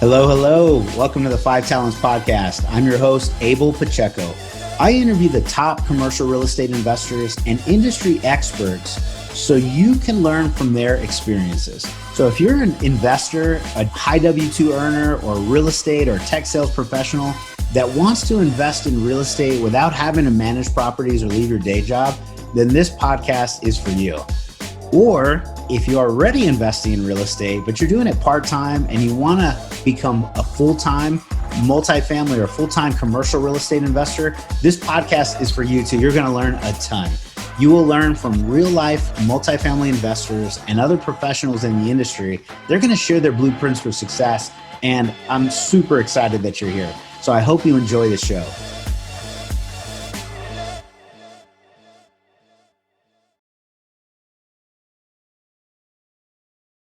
Hello, hello. Welcome to the 5Talents podcast. I'm your host, Abel Pacheco. I interview the top commercial real estate investors and industry experts so you can learn from their experiences. So if you're an investor, a high W-2 earner, or real estate or tech sales professional that wants to invest in real estate without having to manage properties or leave your day job, then this podcast is for you. Or if you're already investing in real estate, but you're doing it part-time and you want to become a full-time multifamily or full-time commercial real estate investor, this podcast is for you too. You're going to learn a ton. You will learn from real-life multifamily investors and other professionals in the industry. They're going to share their blueprints for success, and I'm super excited that you're here. So I hope you enjoy the show.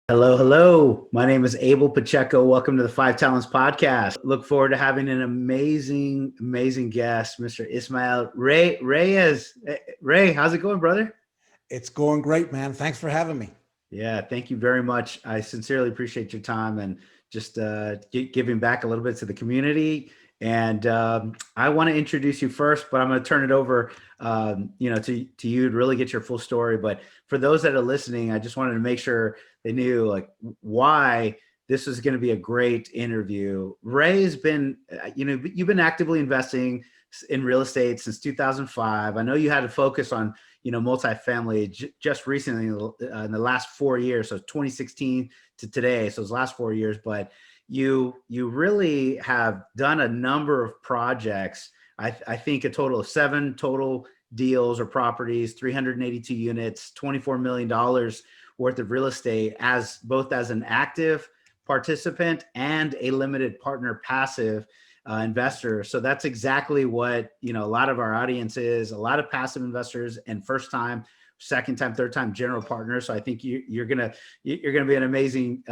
Hello, hello. My name is Abel Pacheco. Welcome to the 5Talents podcast. Look forward to having an amazing guest, Mr. Ismael Rey Reyes. Ray, how's it going, brother? It's going great, man. Thanks for having me. Yeah, thank you very much. I sincerely appreciate your time and just giving back a little bit to the community. And I want to introduce you first, but I'm going to turn it over, to you to really get your full story. But for those that are listening, I just wanted to make sure they knew like why this is going to be a great interview. Ray has been, you've been actively investing in real estate since 2005. I know you had to focus on, multifamily just recently in the last 4 years. So 2016 to today. So it's last 4 years, but you really have done a number of projects. I think a total of 7 total deals or properties, 382 units, $24 million worth of real estate as both as an active participant and a limited partner passive investor. So that's exactly what, a lot of our audience is, a lot of passive investors and first time, second time, third time general partners. So I think you're gonna be an amazing.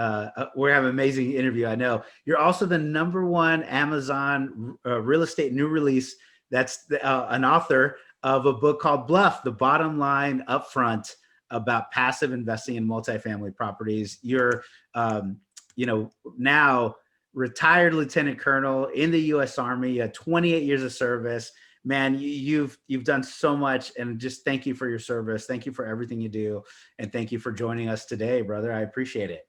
We have an amazing interview. I know you're also the #1 Amazon real estate new release. That's an author of a book called Bluff: The Bottom Line Upfront about passive investing in multifamily properties. You're, now retired lieutenant colonel in the U.S. Army. You had 28 years of service. Man, you've done so much, and just thank you for your service. Thank you for everything you do, and thank you for joining us today, brother. I appreciate it.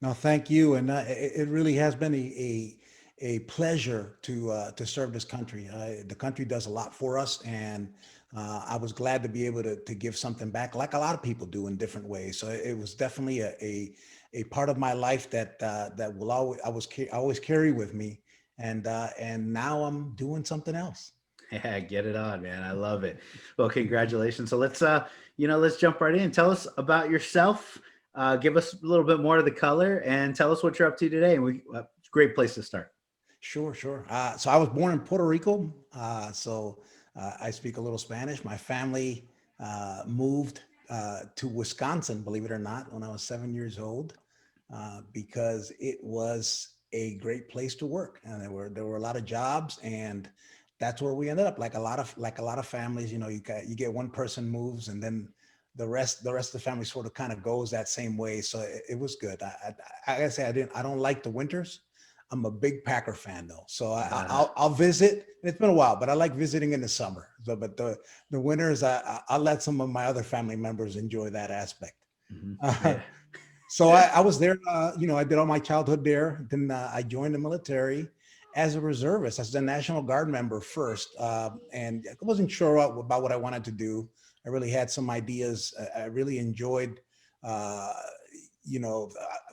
No, thank you, and it really has been a pleasure to serve this country. The country does a lot for us, and I was glad to be able to give something back, like a lot of people do in different ways. So it was definitely a part of my life that will always carry with me, and now I'm doing something else. Yeah, get it on, man. I love it. Well, congratulations. So let's jump right in. Tell us about yourself. Give us a little bit more of the color and tell us what you're up to today. And great place to start. Sure. So I was born in Puerto Rico. I speak a little Spanish. My family moved to Wisconsin, believe it or not, when I was 7 years old, because it was a great place to work, and there were a lot of jobs, and that's where we ended up. Like a lot of families, you get one person moves, and then the rest of the family sort of kind of goes that same way. So it was good. I gotta say, I don't like the winters. I'm a big Packer fan though, so I'll visit. It's been a while, but I like visiting in the summer. So, but the winters, I'll let some of my other family members enjoy that aspect. Mm-hmm. Yeah. So I was there. I did all my childhood there. Then I joined the military as a reservist, as a National Guard member first, and I wasn't sure about what I wanted to do. I really had some ideas. I really enjoyed.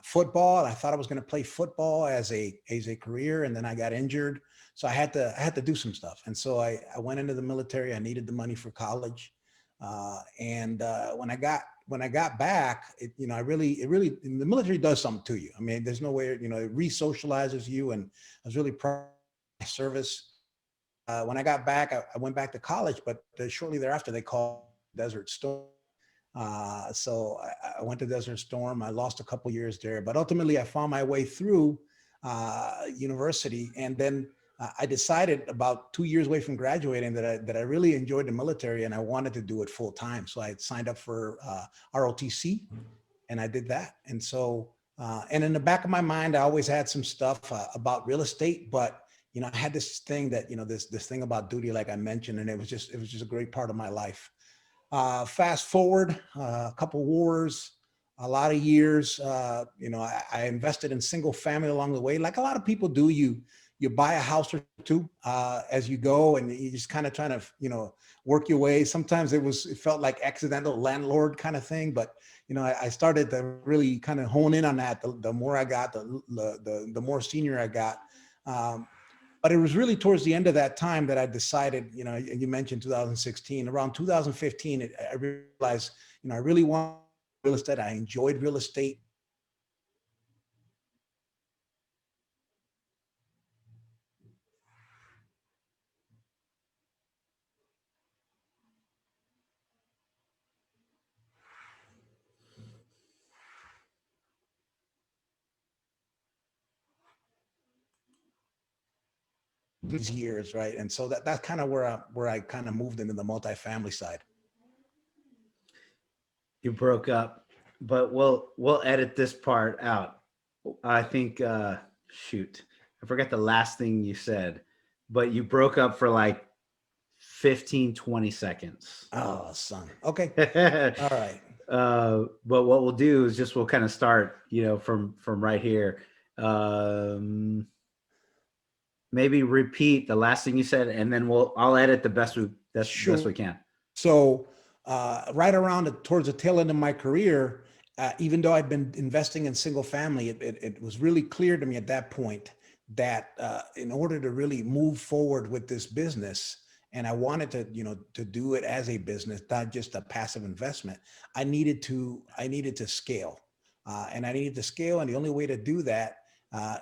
Football. I thought I was going to play football as a career, and then I got injured, so I had to do some stuff. And so I went into the military. I needed the money for college, and when I got back, it really the military does something to you. I mean, there's no way, it re-socializes you, and I was really proud of my service. When I got back, I went back to college, but shortly thereafter they called Desert Storm. So I went to Desert Storm. I lost a couple years there, but ultimately I found my way through university. And then I decided about 2 years away from graduating that I really enjoyed the military and I wanted to do it full time. So I signed up for ROTC and I did that. And so And in the back of my mind, I always had some stuff about real estate, but I had this thing that, this thing about duty, like I mentioned, and it was just a great part of my life. Fast forward a couple wars, a lot of years, I invested in single family along the way. Like a lot of people do, you buy a house or two as you go, and you just kind of trying to, work your way. Sometimes it felt like accidental landlord kind of thing, but I started to really kind of hone in on that. The more I got, the more senior I got. But it was really towards the end of that time that I decided, you mentioned 2016, around 2015, I realized, I really want real estate. I enjoyed real estate. These years, right? And so that's kind of where I kind of moved into the multifamily side. You broke up, but we'll edit this part out. I think shoot, I forgot the last thing you said, but you broke up for like 15, 20 seconds. Oh, son. Okay. All right. But what we'll do is just we'll kind of start, from right here. Maybe repeat the last thing you said, and then I'll edit the best we can. So right around towards the tail end of my career, even though I'd been investing in single family, it was really clear to me at that point that in order to really move forward with this business, and I wanted to do it as a business, not just a passive investment, I needed to scale, and I needed to scale, and the only way to do that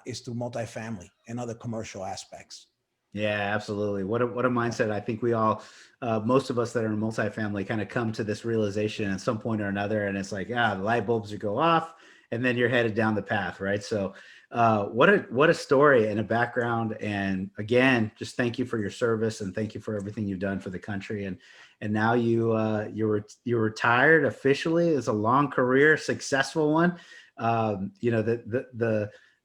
is through multifamily and other commercial aspects. Yeah, absolutely. What a mindset. I think we all, most of us that are in multifamily kind of come to this realization at some point or another. And it's like, the light bulbs would go off and then you're headed down the path. Right. So what a story and a background. And again, just thank you for your service and thank you for everything you've done for the country. And now you're retired officially. It's a long career, successful one.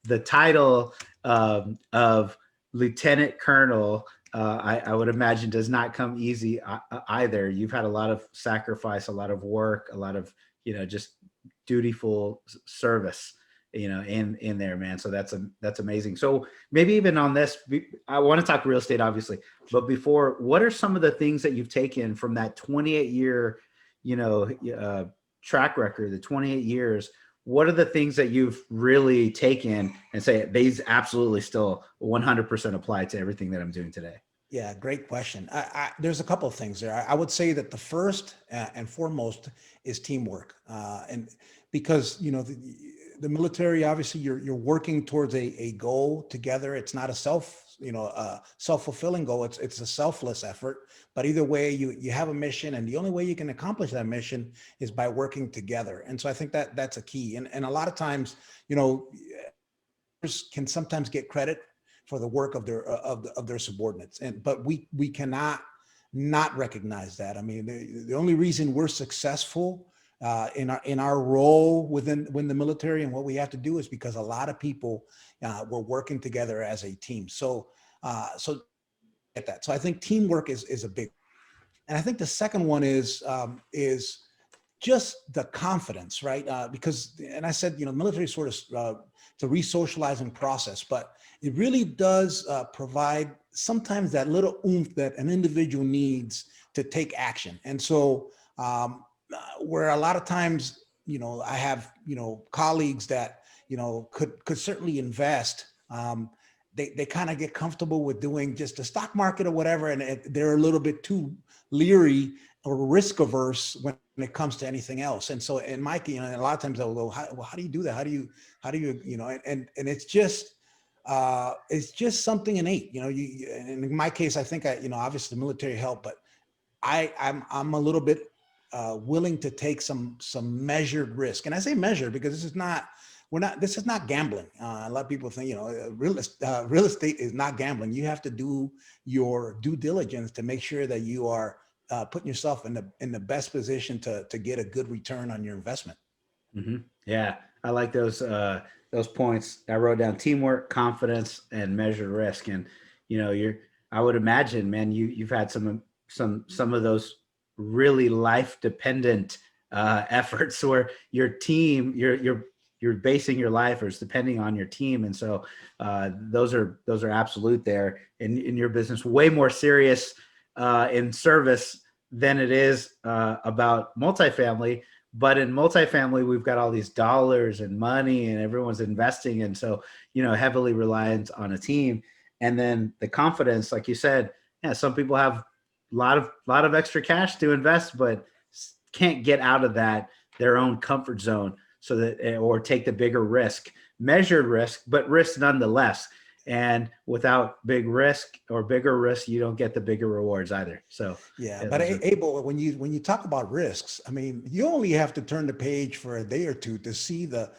The title of Lieutenant Colonel, I would imagine does not come easy either. You've had a lot of sacrifice, a lot of work, a lot of, just dutiful service, in there, man. So that's amazing. So maybe even on this, I want to talk real estate, obviously, but before, what are some of the things that you've taken from that 28-year, track record, the 28 years? What are the things that you've really taken and say these absolutely still 100% apply to everything that I'm doing today? Yeah, great question. There's a couple of things there. I would say that the first and foremost is teamwork, and because the military, obviously, you're working towards a goal together. It's not a self-fulfilling goal. It's a selfless effort. But either way, you have a mission, and the only way you can accomplish that mission is by working together. And so I think that's a key. And a lot of times, can sometimes get credit for the work of their subordinates, but we cannot not recognize that. I mean, the only reason we're successful in our role within the military and what we have to do is because a lot of people were working together as a team. So get that. So I think teamwork is a big, and I think the second one is just the confidence, right? Because, and I said, military sort of it's a re-socializing process, but it really does provide sometimes that little oomph that an individual needs to take action. And so where a lot of times, I have, colleagues that, could certainly invest. They kind of get comfortable with doing just the stock market or whatever, and they're a little bit too leery or risk averse when it comes to anything else. And so in my, a lot of times they'll go, how do you do that? How do you, and it's just something innate, and in my case, I think obviously the military helped, but I'm a little bit willing to take some measured risk. And I say measured because this is not gambling. A lot of people think, real estate is not gambling. You have to do your due diligence to make sure that you are putting yourself in the best position to get a good return on your investment. Yeah, I like those points. I wrote down teamwork, confidence, and measured risk. And you're I would imagine, man, you've had some of those really life dependent efforts where your team, you're basing your life or is depending on your team. And so those are absolute there in your business, way more serious in service than it is about multifamily. But in multifamily, we've got all these dollars and money and everyone's investing. And so, heavily reliant on a team. And then the confidence, like you said, yeah, some people have a lot of extra cash to invest, but can't get out of their own comfort zone so that, or take the bigger risk, measured risk, but risk nonetheless. And without big risk or bigger risk, you don't get the bigger rewards either. So Yeah, yeah, but those are, Abel, when you talk about risks, I mean, you only have to turn the page for a day or two to see the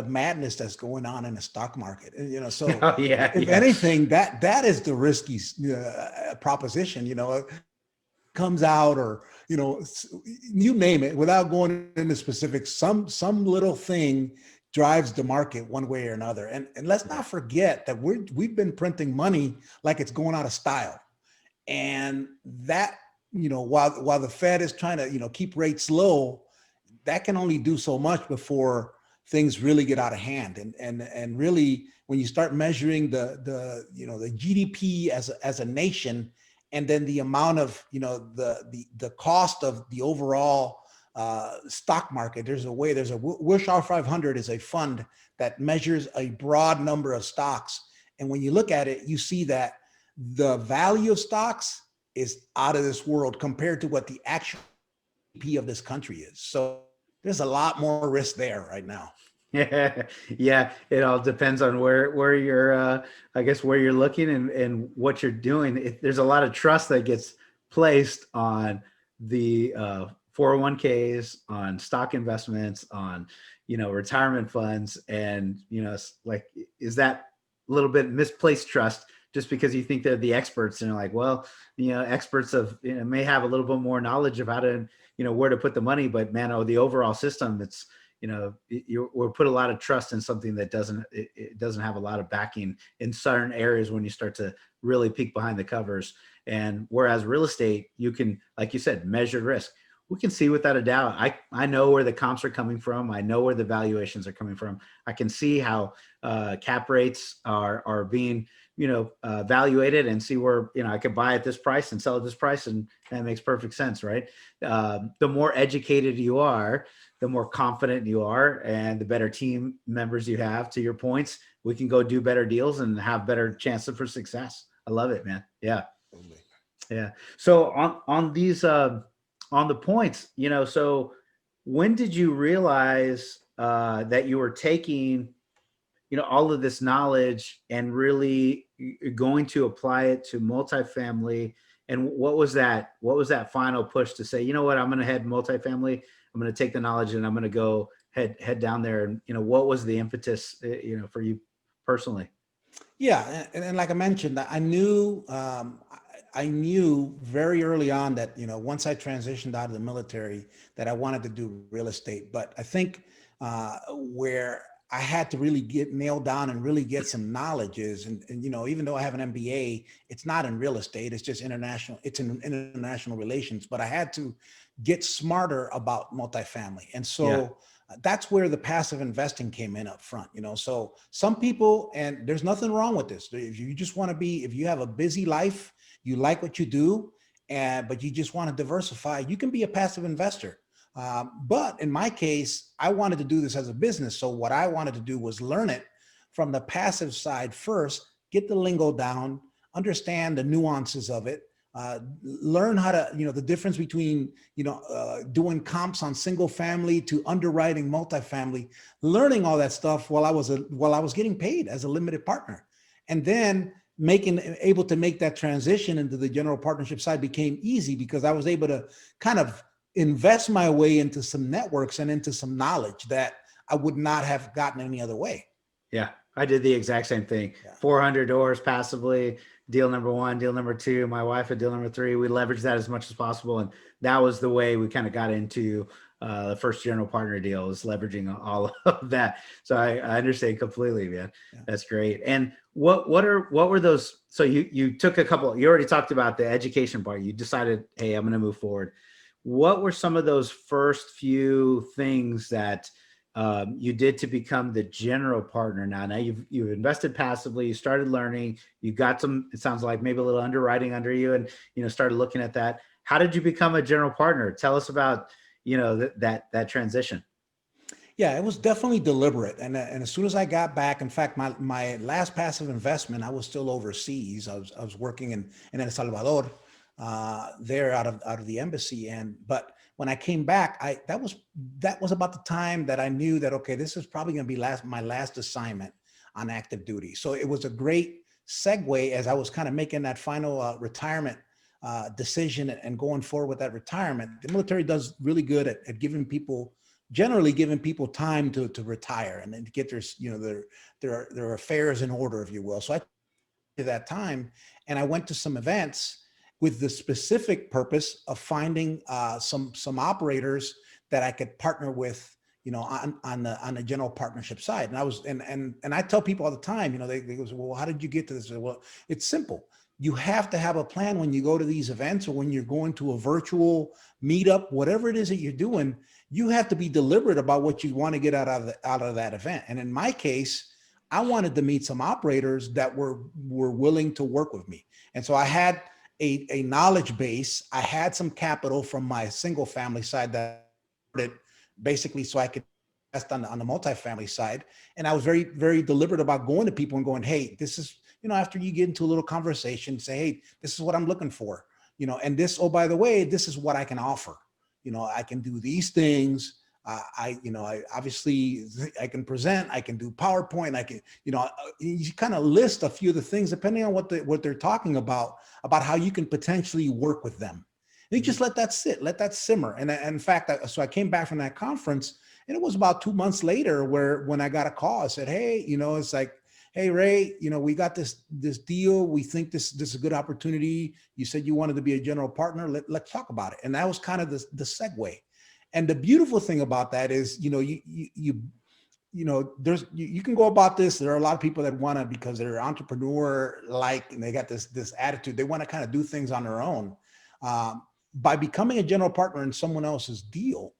madness that's going on in the stock market. And, so oh yeah, if yeah. anything, that is the risky proposition. Comes out, or you name it, without going into specifics, some little thing drives the market one way or another. And let's not forget that we've been printing money like it's going out of style. And that, while the Fed is trying to, keep rates low, that can only do so much before things really get out of hand. And really, when you start measuring the GDP as a nation, and then the amount of, the cost of the overall stock market, there's a Wilshire 500 is a fund that measures a broad number of stocks. And when you look at it, you see that the value of stocks is out of this world compared to what the actual GDP of this country is. So there's a lot more risk there right now. Yeah, yeah. It all depends on where you're, I guess, where you're looking and what you're doing. There's a lot of trust that gets placed on the 401ks, on stock investments, on retirement funds, and it's like, is that a little bit misplaced trust just because you think they're the experts and you're like, well, experts may have a little bit more knowledge of how to where to put the money, but man, the overall system, it's we'll put a lot of trust in something that doesn't have a lot of backing in certain areas when you start to really peek behind the covers. And whereas real estate, you can, like you said, measure risk. We can see without a doubt. I know where the comps are coming from. I know where the valuations are coming from. I can see how cap rates are being evaluated, and see where I could buy at this price and sell at this price, and that makes perfect sense, right? The more educated you are, the more confident you are, and the better team members you have. To your points, we can go do better deals and have better chances for success. I love it, man. Yeah, yeah. So on these on the points, so when did you realize that you were taking all of this knowledge and really going to apply it to multifamily? And what was that final push to say, what, I'm going to head multifamily. I'm going to take the knowledge and I'm going to go head down there. And, what was the impetus, for you personally? Yeah, and like I mentioned, I knew very early on that once I transitioned out of the military, that I wanted to do real estate. But I think where I had to really get nailed down and really get some knowledge is, and even though I have an MBA, it's not in real estate. It's just international. It's in international relations. But I had to get smarter about multifamily, and so. Yeah. That's where the passive investing came in up front, so some people, and there's nothing wrong with this. If you just want to if you have a busy life, you like what you do, but you just want to diversify, you can be a passive investor. But in my case, I wanted to do this as a business. So what I wanted to do was learn it from the passive side first, get the lingo down, understand the nuances of it, learn how to, the difference between, doing comps on single family to underwriting multifamily, learning all that stuff while I was getting paid as a limited partner. And then able to make that transition into the general partnership side became easy because I was able to kind of invest my way into some networks and into some knowledge that I would not have gotten any other way. Yeah, I did the exact same thing. Yeah. 400 doors passively, deal number one, deal number two, my wife at deal number three. We leveraged that as much as possible. And that was the way we kind of got into the first general partner deal was leveraging all of that. So I understand completely, man. Yeah. That's great. And what were those? So you took a couple, you already talked about the education part. You decided, hey, I'm going to move forward. What were some of those first few things that you did to become the general partner? Now you've invested passively, you started learning, you got some, it sounds like maybe a little underwriting under you, and started looking at that. How did you become a general partner? Tell us about that transition. Yeah, it was definitely deliberate. And as soon as I got back, in fact, my last passive investment, I was still overseas. I was working in El Salvador, there out of the embassy. But when I came back, that was about the time that I knew that, okay, this is probably going to be my last assignment on active duty. So it was a great segue as I was kind of making that final retirement decision and going forward with that retirement. The military does really good at generally giving people time to retire and then to get their affairs in order, if you will. So I took that time and I went to some events with the specific purpose of finding some operators that I could partner with, on the general partnership side. And I was, and I tell people all the time, they go, well, how did you get to this? Well, it's simple. You have to have a plan when you go to these events or when you're going to a virtual meetup, whatever it is that you're doing. You have to be deliberate about what you want to get out of that event. And in my case, I wanted to meet some operators that were willing to work with me. And so I had a knowledge base. I had some capital from my single family side that basically so I could invest on the multifamily side. And I was very, very deliberate about going to people and going, hey, this is, after you get into a little conversation, say, hey, this is what I'm looking for, and this, oh, by the way, this is what I can offer. I can do these things. I obviously I can present, I can do PowerPoint. I can, you kind of list a few of the things depending on what they're talking about how you can potentially work with them. And you just let that sit, let that simmer. And in fact, so I came back from that conference and it was about 2 months later when I got a call, I said, hey, it's like, hey, Ray, we got this deal. We think this is a good opportunity. You said you wanted to be a general partner. Let's talk about it. And that was kind of the segue. And the beautiful thing about that is, you can go about this. There are a lot of people that want to, because they're entrepreneur-like and they got this attitude, they want to kind of do things on their own. By becoming a general partner in someone else's deal,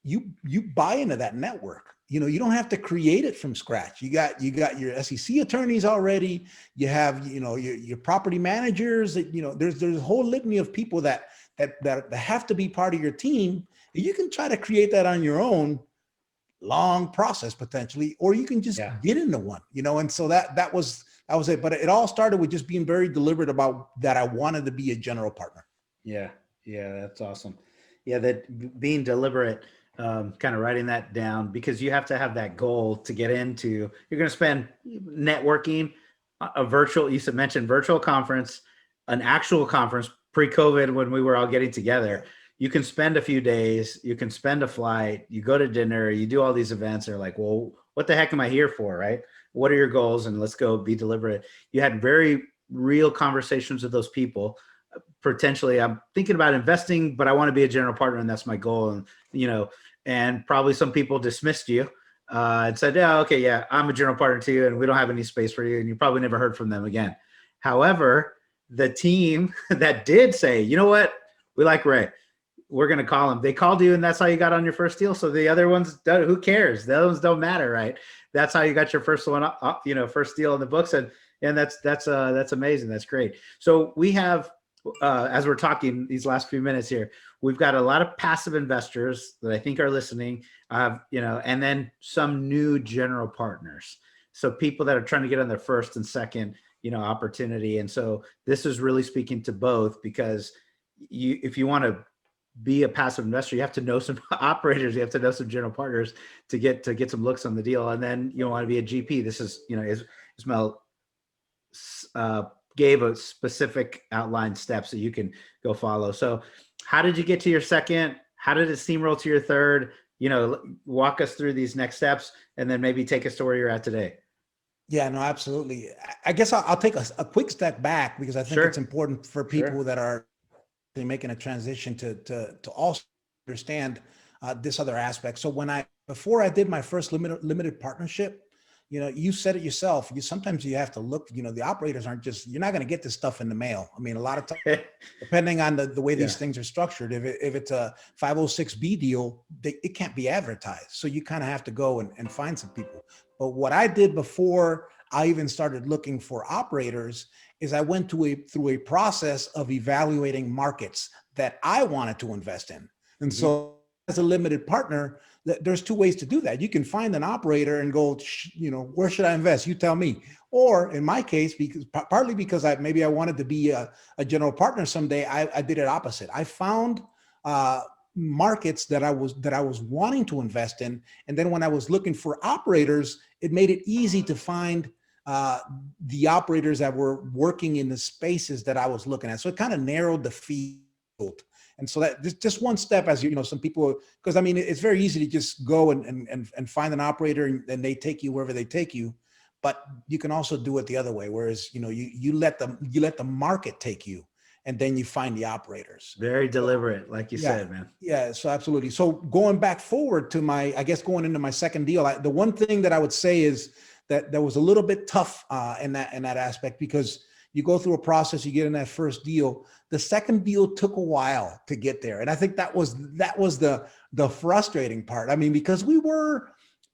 you buy into that network. You don't have to create it from scratch. You got your SEC attorneys already. You have, your property managers that, there's a whole litany of people that have to be part of your team. You can try to create that on your own, long process potentially, or you can just get into one, and so that was it. But it all started with just being very deliberate about that. I wanted to be a general partner. Yeah. That's awesome. Yeah. That being deliberate, kind of writing that down, because you have to have that goal to get into. You're going to spend networking, you mentioned virtual conference, an actual conference pre-COVID when we were all getting together. You can spend a few days, you can spend a flight, you go to dinner, you do all these events. They're like, well, what the heck am I here for? Right? What are your goals? And let's go be deliberate. You had very real conversations with those people. Potentially, I'm thinking about investing, but I want to be a general partner, and that's my goal. And and probably some people dismissed you and said, "Yeah, okay, yeah, I'm a general partner too, and we don't have any space for you." And you probably never heard from them again. However, the team that did say, "You know what? We like Ray. We're going to call him." They called you, and that's how you got on your first deal. So the other ones, who cares? Those don't matter, right? That's how you got your first one, first deal in the books, and that's amazing. That's great. So we have, as we're talking these last few minutes here, we've got a lot of passive investors that I think are listening, and then some new general partners. So people that are trying to get on their first and second, opportunity. And so this is really speaking to both, because if you want to be a passive investor, you have to know some operators, you have to know some general partners to get some looks on the deal. And then you want to be a GP. This is, Ismael gave a specific outlined steps that you can go follow. So how did you get to your second? How did it steamroll to your third? Walk us through these next steps, and then maybe take us to where you're at today. Yeah, no, absolutely. I guess I'll take a quick step back, because I think it's important for people that are making a transition to also understand this other aspect. So before I did my first limited partnership, you said it yourself. Sometimes you have to look, the operators aren't just, you're not going to get this stuff in the mail. I mean, a lot of times, depending on the way these things are structured, if it's a 506B deal, it can't be advertised. So you kind of have to go and find some people. But what I did before I even started looking for operators is I went through a process of evaluating markets that I wanted to invest in. And so as a limited partner, there's two ways to do that. You can find an operator and go, where should I invest? You tell me. Or in my case, partly because I wanted to be a general partner someday, I did it opposite. I found markets that I was wanting to invest in. And then when I was looking for operators, it made it easy to find the operators that were working in the spaces that I was looking at. So it kind of narrowed the field. And so that just one step, as some people, because I mean, it's very easy to just go and find an operator and they take you wherever they take you, but you can also do it the other way. Whereas, you let the market take you and then you find the operators. Very deliberate, like you said, man. Yeah, so absolutely. So going back forward to going into my second deal, the one thing that I would say is that was a little bit tough in that aspect, because you go through a process, you get in that first deal. The second deal took a while to get there. And I think that was the frustrating part. I mean, because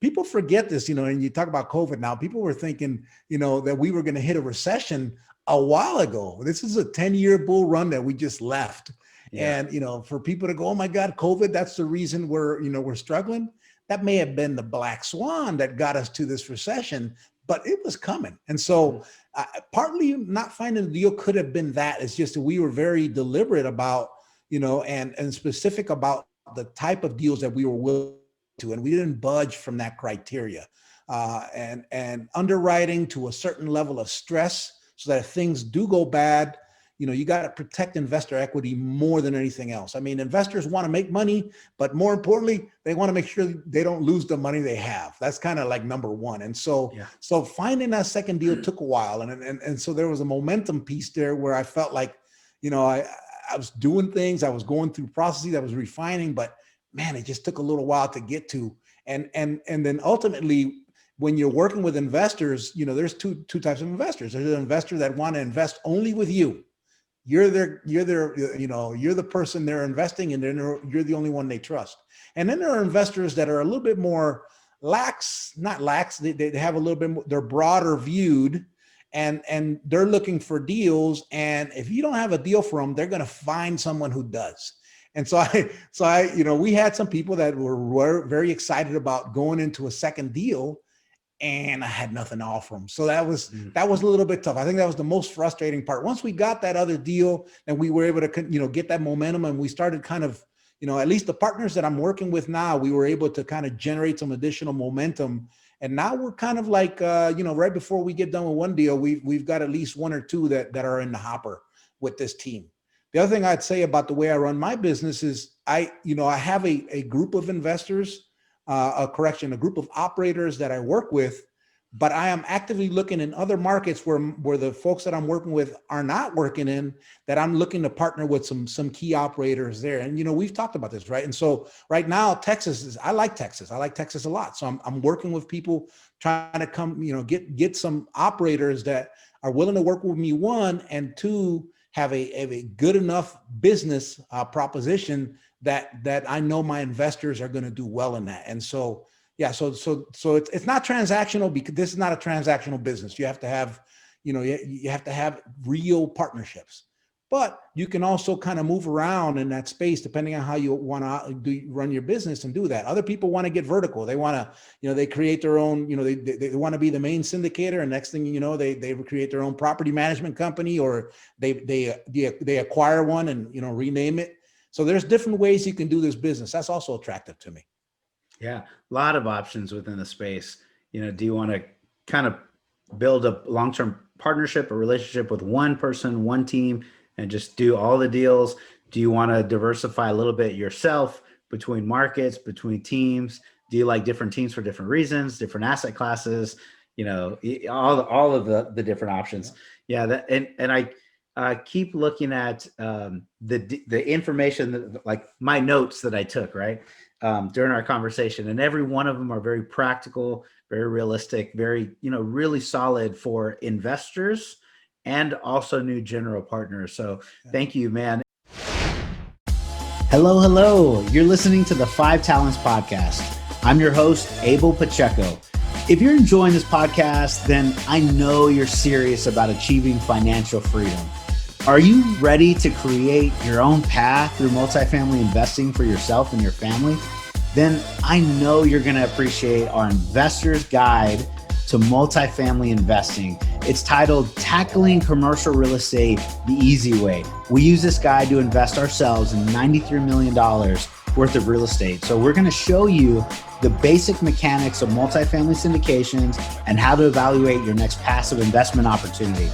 people forget this, and you talk about COVID now, people were thinking, that we were going to hit a recession a while ago. This is a 10-year bull run that we just left. Yeah. And, for people to go, oh my God, COVID, that's the reason we're struggling. That may have been the black swan that got us to this recession, but it was coming. And so partly not finding the deal could have been that. It's just that we were very deliberate about, and specific about the type of deals that we were willing to, and we didn't budge from that criteria. And underwriting to a certain level of stress so that if things do go bad, you got to protect investor equity more than anything else. I mean, investors want to make money, but more importantly, they want to make sure they don't lose the money they have. That's kind of like number one. And so, so finding that second deal took a while. And so there was a momentum piece there where I felt like, I was doing things, I was going through processes, I was refining, but man, it just took a little while to get to. And then ultimately, when you're working with investors, there's two types of investors. There's an investor that want to invest only with you. You're the person they're investing in, and you're the only one they trust. And then there are investors that are a little bit more not lax. They have a little bit more, they're broader viewed, and they're looking for deals. And if you don't have a deal for them, they're going to find someone who does. And so we had some people that were very excited about going into a second deal, and I had nothing to offer them. So that was a little bit tough. I think that was the most frustrating part. Once we got that other deal and we were able to, get that momentum, and we started kind of, at least the partners that I'm working with now, we were able to kind of generate some additional momentum. And now we're kind of like, right before we get done with one deal, we've got at least one or two that are in the hopper with this team. The other thing I'd say about the way I run my business is I have a group of investors, a group of operators that I work with, but I am actively looking in other markets where the folks that I'm working with are not working in, that I'm looking to partner with some key operators there. And, we've talked about this, right? And so right now, I like Texas a lot. So I'm working with people trying to come, get some operators that are willing to work with me, one, and two, have a good enough business proposition that I know my investors are going to do well in that. And so, so it's not transactional, because this is not a transactional business. You have to have, you have to have real partnerships, but you can also kind of move around in that space depending on how you want to run your business and do that. Other people want to get vertical. They want to, they create their own, they want to be the main syndicator. And next thing you know, they create their own property management company, or they acquire one and, rename it. So there's different ways you can do this business. That's also attractive to me. Yeah, a lot of options within the space. Do you want to kind of build a long-term partnership, a relationship with one person, one team, and just do all the deals? Do you want to diversify a little bit yourself between markets, between teams? Do you like different teams for different reasons, different asset classes? All of the different options. Yeah, and I keep looking at the information that, like my notes that I took, right? during our conversation, and every one of them are very practical, very realistic, very, really solid for investors and also new general partners. So thank you, man. Hello. You're listening to the 5Talents podcast. I'm your host, Abel Pacheco. If you're enjoying this podcast, then I know you're serious about achieving financial freedom. Are you ready to create your own path through multifamily investing for yourself and your family? Then I know you're going to appreciate our Investor's Guide to Multifamily Investing. It's titled Tackling Commercial Real Estate the Easy Way. We use this guide to invest ourselves in $93 million worth of real estate. So we're going to show you the basic mechanics of multifamily syndications and how to evaluate your next passive investment opportunity.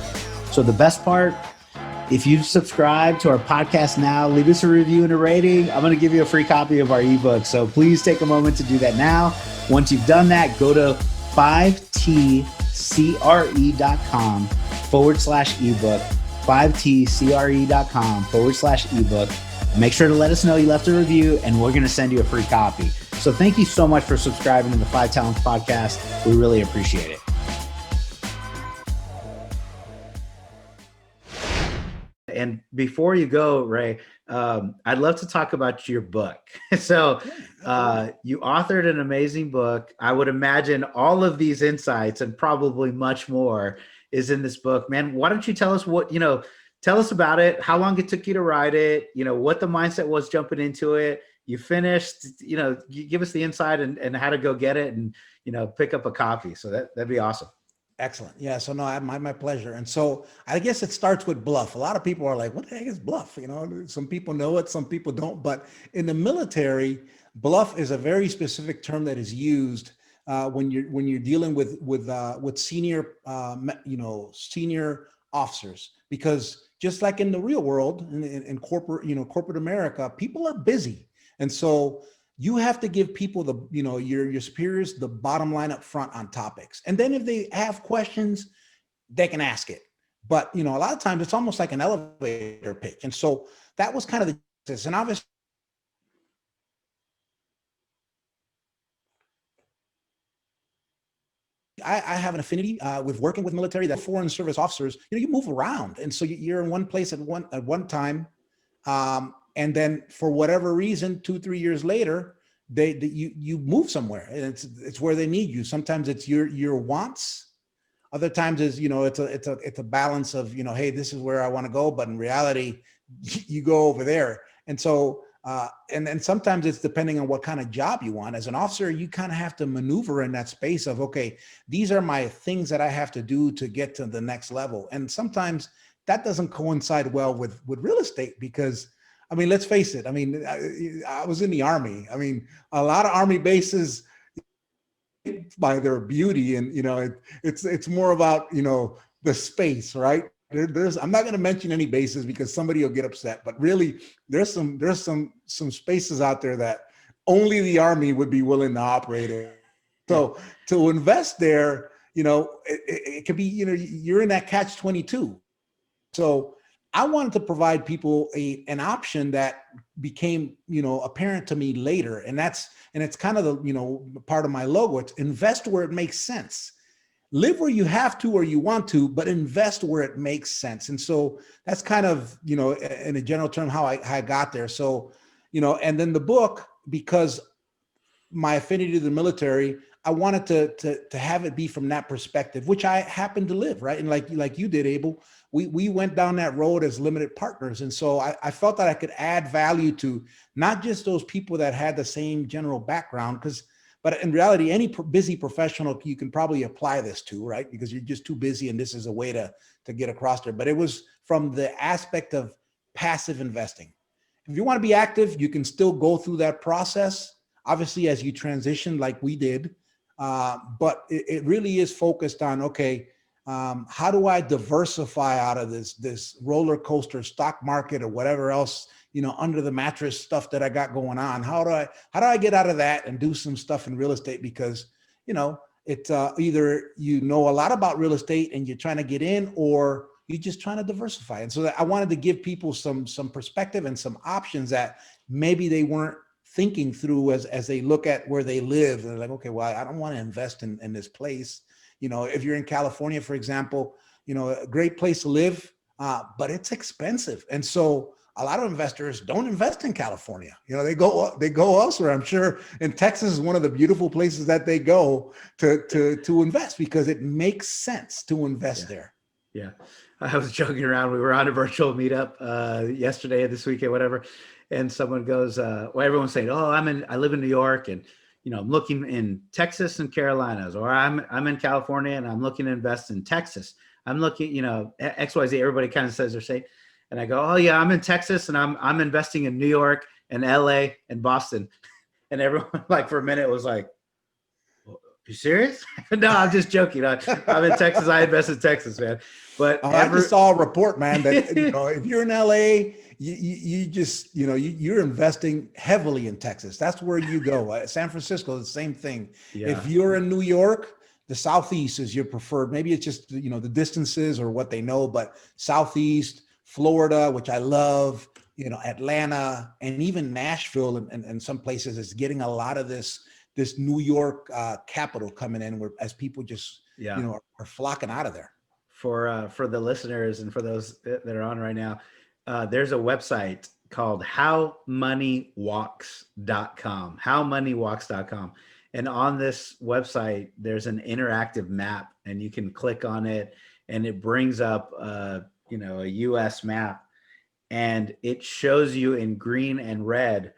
So the best part, if you subscribe to our podcast now, leave us a review and a rating. I'm going to give you a free copy of our ebook. So please take a moment to do that now. Once you've done that, go to 5tcre.com/ebook, 5tcre.com/ebook. Make sure to let us know you left a review, and we're going to send you a free copy. So thank you so much for subscribing to the 5Talents podcast. We really appreciate it. And before you go, Ray, I'd love to talk about your book. So you authored an amazing book. I would imagine all of these insights and probably much more is in this book. Man, why don't you tell us tell us about it, how long it took you to write it, what the mindset was jumping into it. You finished, you give us the insight and how to go get it and, pick up a copy. So that'd be awesome. Excellent. Yeah. So no, my pleasure. And so I guess it starts with bluff. A lot of people are like, what the heck is bluff? Some people know it, some people don't. But in the military, bluff is a very specific term that is used when you're dealing with senior senior officers, because just like in the real world, in corporate America, people are busy, and so you have to give people your superiors the bottom line up front on topics. And then if they have questions, they can ask it. But, a lot of times it's almost like an elevator pitch. And so that was kind of and obviously I have an affinity with working with military, that foreign service officers, you move around. And so you're in one place at one time. And then for whatever reason, 2-3 years later, you move somewhere, and it's where they need you. Sometimes it's your wants. Other times is, it's a balance of, hey, this is where I want to go. But in reality, you go over there. And so, and then sometimes it's depending on what kind of job you want. As an officer, you kind of have to maneuver in that space of, okay, these are my things that I have to do to get to the next level. And sometimes that doesn't coincide well with real estate, because let's face it. I was in the Army. A lot of Army bases, by their beauty, and it's more about the space, right? I'm not going to mention any bases because somebody will get upset, but really there's some spaces out there that only the Army would be willing to operate in. So to invest there, it could be, you're in that catch-22. So I wanted to provide people an option that became, apparent to me later. And it's kind of the, part of my logo. It's invest where it makes sense. Live where you have to or you want to, but invest where it makes sense. And so that's kind of, in a general term, how I got there. So, and then the book, because my affinity to the military, I wanted to have it be from that perspective, which I happen to live, right? And like you did, Abel, we went down that road as limited partners. And so I felt that I could add value to not just those people that had the same general background, but in reality, any busy professional you can probably apply this to, right? Because you're just too busy, and this is a way to get across there. But it was from the aspect of passive investing. If you want to be active, you can still go through that process, obviously, as you transition like we did. But it really is focused on, okay, how do I diversify out of this roller coaster stock market or whatever else, under the mattress stuff that I got going on? How do I get out of that and do some stuff in real estate? Because, it's either a lot about real estate and you're trying to get in, or you're just trying to diversify. And so I wanted to give people some perspective and some options that maybe they weren't thinking through as they look at where they live. They're like, okay, well, I don't want to invest in this place. If you're in California, for example, a great place to live, but it's expensive. And so a lot of investors don't invest in California. They go elsewhere. I'm sure in Texas is one of the beautiful places that they go to invest, because it makes sense to invest there. Yeah. I was joking around. We were on a virtual meetup yesterday, this weekend, whatever. And someone goes, well, everyone's saying, oh, I live in New York, and, I'm looking in Texas and Carolinas, or I'm in California and I'm looking to invest in Texas. I'm looking, XYZ, everybody kind of says their state. And I go, oh yeah, I'm in Texas and I'm investing in New York and LA and Boston. And everyone, like, for a minute was like, you serious? No, I'm just joking. I'm in Texas. I invest in Texas, man. But I just saw a report, man, that if you're in LA, you're investing heavily in Texas. That's where you go. San Francisco, the same thing. Yeah. If you're in New York, the Southeast is your preferred. Maybe it's just the distances or what they know, but Southeast, Florida, which I love, Atlanta, and even Nashville, and some places is getting a lot of this New York capital coming in, where as people just are flocking out of there. For the listeners and for those that are on right now, there's a website called howmoneywalks.com, howmoneywalks.com. And on this website, there's an interactive map, and you can click on it and it brings up a US map, and it shows you in green and red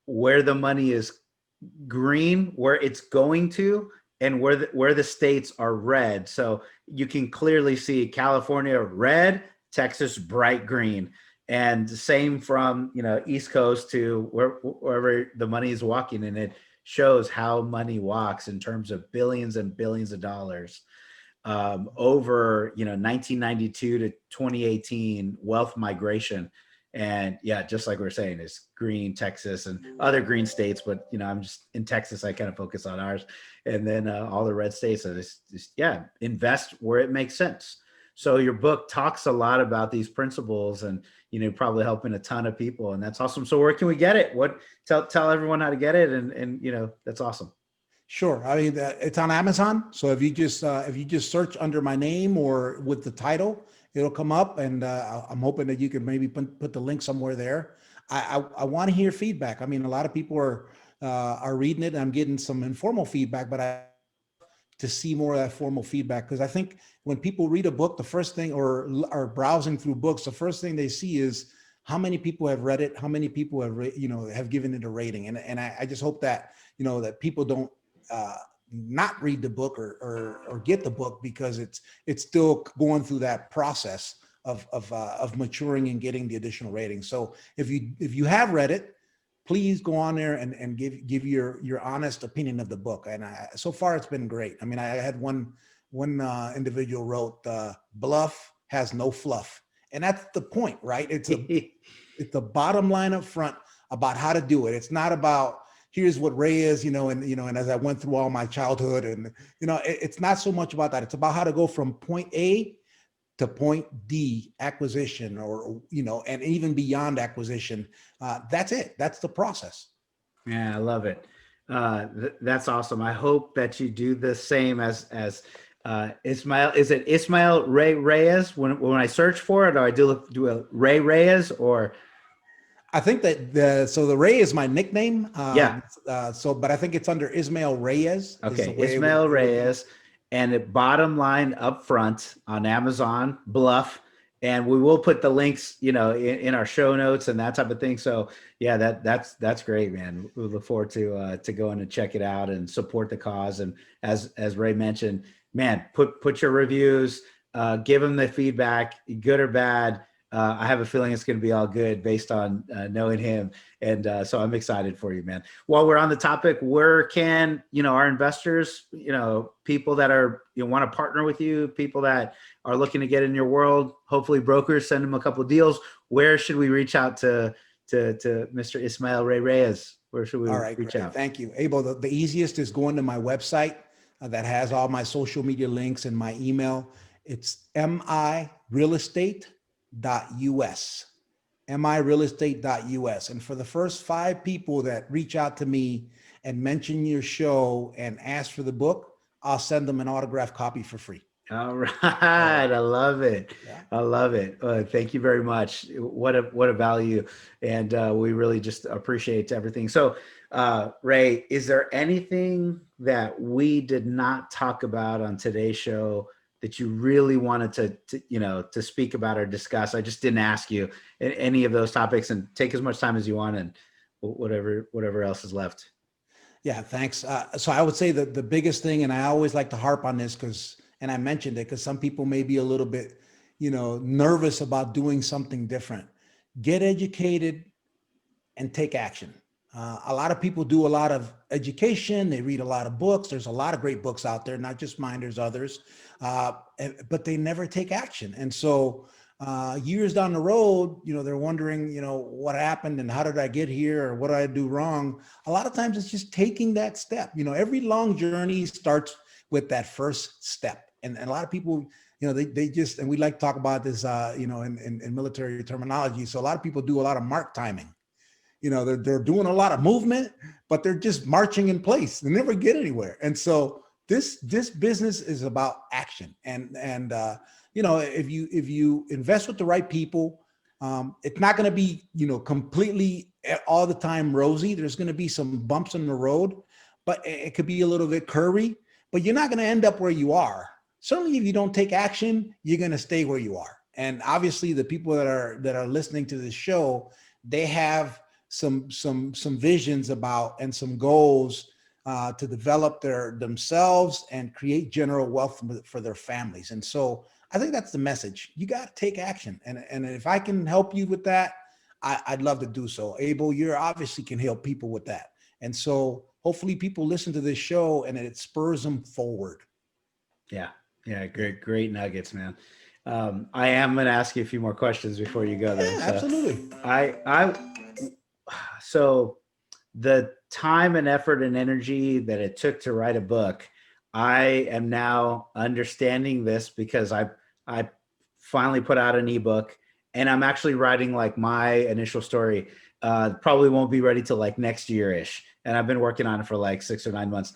where the money is green, where it's going to, and where the states are red. So you can clearly see California red, Texas bright green, and the same from East Coast to wherever the money is walking. And it shows how money walks in terms of billions and billions of dollars over 1992 to 2018 wealth migration. And yeah, just like we're saying, is green, Texas and other green states, but I'm just in Texas, I kind of focus on ours, and then all the red states. So just invest where it makes sense. So your book talks a lot about these principles, and probably helping a ton of people, and that's awesome. So where can we get it? Tell everyone how to get it, and that's awesome. Sure. I mean, it's on Amazon. So if you just search under my name or with the title, it'll come up, and I'm hoping that you can maybe put the link somewhere there. I want to hear feedback. I mean, a lot of people are reading it, and I'm getting some informal feedback, but I to see more of that formal feedback, because I think when people read a book, the first thing, or are browsing through books, the first thing they see is how many people have read it, how many people have have given it a rating, and I just hope that that people don't not read the book or get the book, because it's still going through that process of maturing and getting the additional rating. So if you have read it, please go on there and give your honest opinion of the book. And so far it's been great. I mean, I had one individual wrote, "Bluff has no fluff," and that's the point, right? It's the bottom line up front about how to do it. It's not about here's what Ray is, and as I went through all my childhood, and it's not so much about that. It's about how to go from point A to point D acquisition, or and even beyond acquisition. That's it. That's the process. Yeah, I love it. That's awesome. I hope that you do the same as Ismael. Is it Ismael Rey Reyes? When I search for it, or I do a Rey Reyes, or I think that the Rey is my nickname. Yeah. But I think it's under Ismael Reyes. Okay, Ismael Reyes. And it bottom line up front on Amazon, Bluff. And we will put the links, in our show notes and that type of thing. So yeah, that's great, man. We look forward to going and check it out and support the cause. And as Ray mentioned, man, put your reviews, give them the feedback, good or bad. I have a feeling it's going to be all good based on knowing him. And so I'm excited for you, man. While we're on the topic, where can, our investors, people that are, want to partner with you, people that are looking to get in your world, hopefully brokers, send them a couple of deals. Where should we reach out to Mr. Ismael Rey Reyes? Where should we reach out? Thank you, Abel. The easiest is going to my website that has all my social media links and my email. It's mirealestate.us. mirealestate.us. And for the first 5 people that reach out to me and mention your show and ask for the book, I'll send them an autographed copy for free. All right. So, I love it. yeah. I love it. Thank you very much. What a value. And we really just appreciate everything. So, Ray, is there anything that we did not talk about on today's show that you really wanted to speak about or discuss? I just didn't ask you any of those topics, and take as much time as you want, and whatever else is left. Yeah, thanks. So I would say that the biggest thing, and I always like to harp on this and I mentioned it because some people may be a little bit, nervous about doing something different. Get educated and take action. A lot of people do a lot of education. They read a lot of books. There's a lot of great books out there, not just mine, there's others, but they never take action. And so years down the road, they're wondering, what happened and how did I get here or what did I do wrong? A lot of times it's just taking that step. Every long journey starts with that first step. And a lot of people, they just, and we like to talk about this, in military terminology. So a lot of people do a lot of mark timing. They're doing a lot of movement, but they're just marching in place. They never get anywhere. And so this business is about action. And if you invest with the right people, it's not going to be, completely all the time rosy. There's going to be some bumps in the road, but it could be a little bit curvy, but you're not going to end up where you are. Certainly if you don't take action, you're going to stay where you are. And obviously the people that are listening to this show, they have some visions about and some goals to develop themselves and create general wealth for their families. And so I think that's the message. You got to take action. And if I can help you with that, I'd love to do so. Abel, you obviously can help people with that. And so hopefully people listen to this show and it spurs them forward. Yeah. Great nuggets, man. I am going to ask you a few more questions before you go there. Yeah, absolutely. So the time and effort and energy that it took to write a book, I am now understanding this because I finally put out an ebook, and I'm actually writing like my initial story. Probably won't be ready till like next year-ish. And I've been working on it for like 6 or 9 months.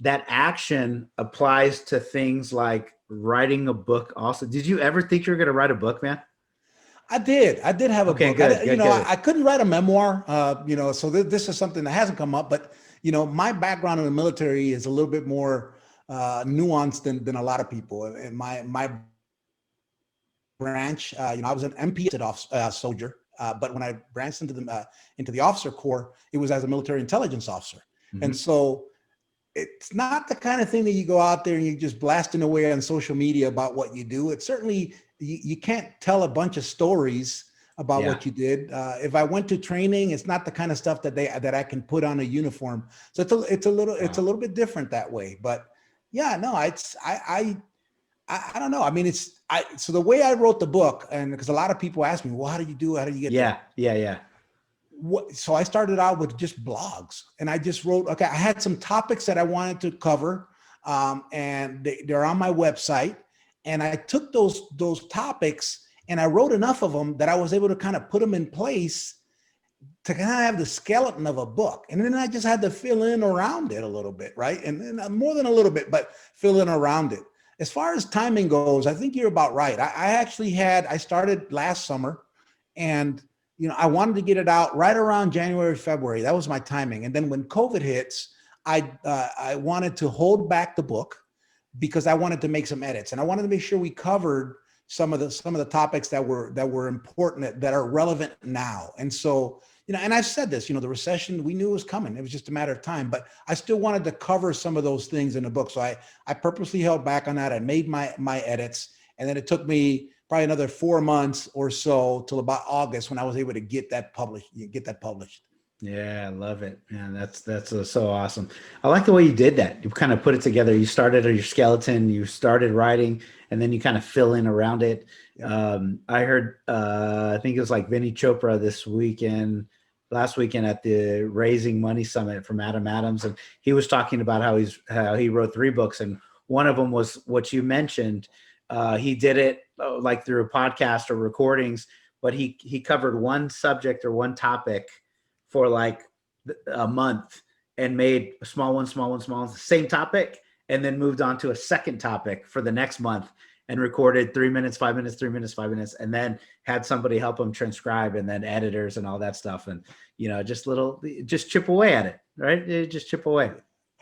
That action applies to things like writing a book also. Did you ever think you were going to write a book, man? I did have a book. Good. I couldn't write a memoir, so this is something that hasn't come up, but my background in the military is a little bit more nuanced than a lot of people. And my branch, I was an MP soldier, but when I branched into the officer corps, it was as a military intelligence officer. Mm-hmm. And so it's not the kind of thing that you go out there and you're just blasting away on social media about what you do. It's certainly, you can't tell a bunch of stories about what you did. If I went to training, it's not the kind of stuff that I can put on a uniform. So it's a little bit different that way. But yeah, no, I don't know. I mean, so the way I wrote the book, and because a lot of people ask me, well, how do you do it? How do you get there? Yeah. So I started out with just blogs, and I just wrote, okay, I had some topics that I wanted to cover, and they're on my website. And I took those topics and I wrote enough of them that I was able to kind of put them in place to kind of have the skeleton of a book. And then I just had to fill in around it a little bit, right? And then more than a little bit, but fill in around it. As far as timing goes, I think you're about right. I started last summer, and I wanted to get it out right around January, February. That was my timing. And then when COVID hits, I wanted to hold back the book because I wanted to make some edits, and I wanted to make sure we covered some of the topics that were important, that are relevant now. And so, and I've said this, the recession, we knew it was coming. It was just a matter of time, but I still wanted to cover some of those things in the book. So I purposely held back on that. I made my edits, and then it took me probably another 4 months or so till about August when I was able to get that published. Yeah, I love it, man. That's so awesome. I like the way you did that. You kind of put it together. You started on your skeleton, you started writing, and then you kind of fill in around it. Yeah. I heard, I think it was like Vinny Chopra last weekend at the Raising Money Summit from Adam Adams, and he was talking about how he wrote 3 books, and one of them was what you mentioned. He did it like through a podcast or recordings, but he covered one subject or one topic for like a month and made a small one, same topic, and then moved on to a second topic for the next month and recorded 3 minutes, 5 minutes, 3 minutes, 5 minutes, and then had somebody help him transcribe, and then editors and all that stuff. And, just chip away at it, right? Just chip away.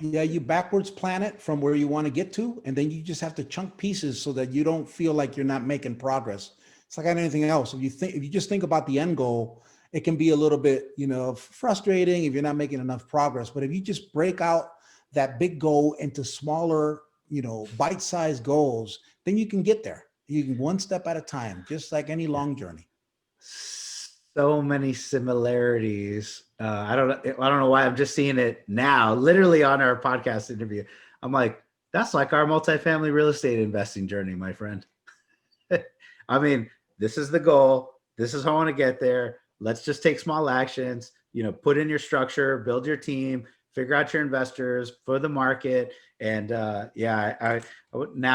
Yeah, you backwards plan it from where you want to get to, and then you just have to chunk pieces so that you don't feel like you're not making progress. It's like anything else. If you just think about the end goal, it can be a little bit, frustrating if you're not making enough progress. But if you just break out that big goal into smaller, bite-sized goals, then you can get there. You can one step at a time, just like any long journey. So many similarities. I don't know why I'm just seeing it now, literally on our podcast interview. I'm like, that's like our multifamily real estate investing journey, my friend. I mean, this is the goal. This is how I want to get there. Let's just take small actions, put in your structure, build your team, figure out your investors for the market. And now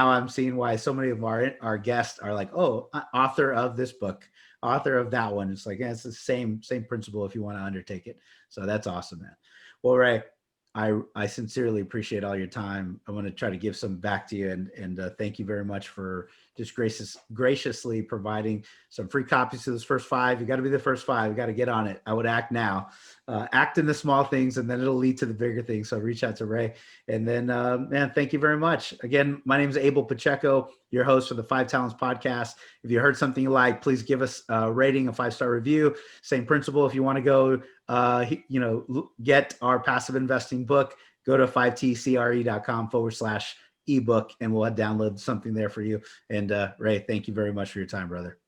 I'm seeing why so many of our guests are like, oh, author of this book, author of that one. It's like, it's the same principle if you want to undertake it. So that's awesome, man. Well, Ray, I sincerely appreciate all your time. I want to try to give some back to you, and thank you very much for just graciously providing some free copies to those first 5. You got to be the first 5. You got to get on it. I would act now. Act in the small things, and then it'll lead to the bigger things. So reach out to Ray. And then, man, thank you very much. Again, my name is Abel Pacheco, your host for the 5Talents podcast. If you heard something you like, please give us a rating, a 5-star review. Same principle. If you want to go, get our passive investing book, go to 5tcre.com/ebook, and we'll download something there for you. And Ray, thank you very much for your time, brother.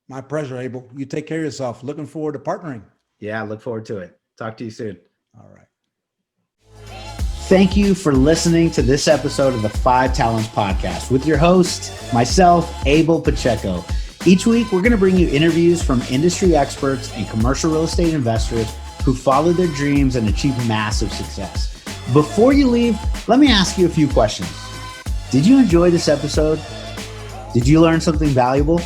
My pleasure, Abel. You take care of yourself. Looking forward to partnering. Yeah, look forward to it. Talk to you soon. All right. Thank you for listening to this episode of the 5Talents podcast with your host, myself, Abel Pacheco. Each week, we're going to bring you interviews from industry experts and commercial real estate investors who follow their dreams and achieve massive success. Before you leave, let me ask you a few questions. Did you enjoy this episode? Did you learn something valuable?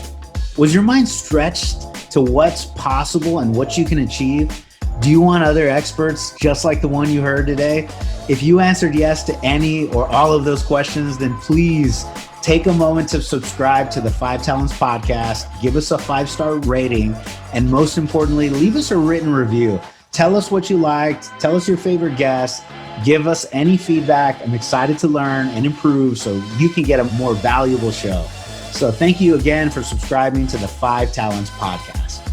Was your mind stretched to what's possible and what you can achieve? Do you want other experts just like the one you heard today? If you answered yes to any or all of those questions, then please take a moment to subscribe to the 5Talents podcast, give us a 5-star rating, and most importantly, leave us a written review. Tell us what you liked. Tell us your favorite guest. Give us any feedback. I'm excited to learn and improve so you can get a more valuable show. So thank you again for subscribing to the 5Talents podcast.